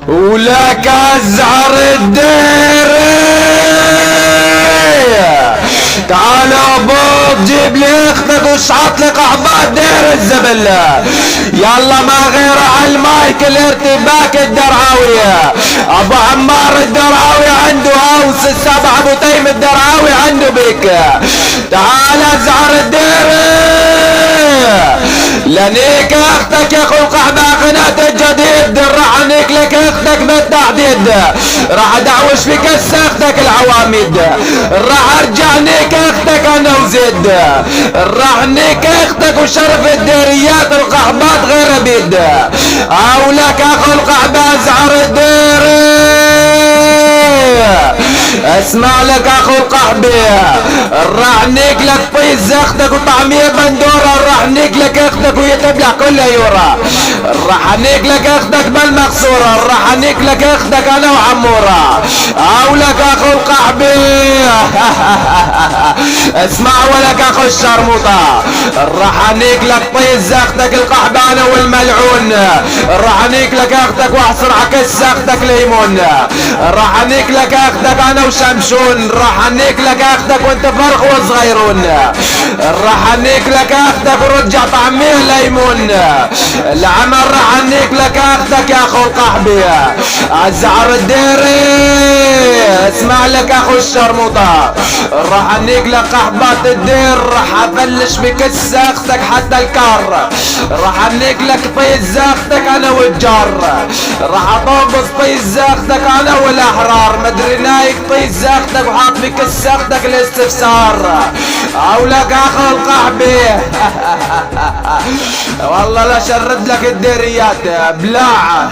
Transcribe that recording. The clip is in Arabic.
ولك ازعر الدير. تعال ابوك جيب لي اختك واشعط لي قحبات دير الزبله. يلا ما غير على المايك الارتباك الدرعاوية. ابو عمار الدرعاوي عنده اوس السبع، ابو تيم الدرعاوي عنده بيك. تعال ازعر الدير لنيك اختك يا اخو القحبة قناة الجديد. راح انيك لك اختك بالتحديد، راح ادعوش في كس اختك العواميد، راح ارجع نيك اختك انا وزيد، راح نيك اختك وشرف الديريات القحبات غير بيد. اولك اخو القحبة ازعر الدير. اسمع لك اخو القحبة، رعنيك لك بيز اختك وطعمية بندورة، رعنيك لك اختك ويتبلع كل يورا، رعنيك لك اختك بالمقصورة، رعنيك لك اختك انا وعمورة. اولك اخو القحبة اسمع ولك اخو الشرموطة، رعنيك لك بيز اختك القحبة انا والملعون، رعنيك لك اختك واحصر عكس اختك ليمون، رعنيك لك اختك انا وشمشون، رحنيك لك اختك وانت فرخ وصغيرون، رحنيك لك اختك ورجع طعميه ليمون. العمل رحنيك لك اختك يا اخو القحبي ازعر الديري. اسمع لك اخو الشرموطة، رحنيك لك قحبات الدير، راح ابلش بكس اختك حتى الكار، رحنيك لك طيز اختك انا والجار، راح اطبص طيز اختك انا والاحرار، مدري نايك طيز اختك وحاط في كس اختك الاستفسار. اولك اخو القحبي والله لا شرد لك الديريات بلاع.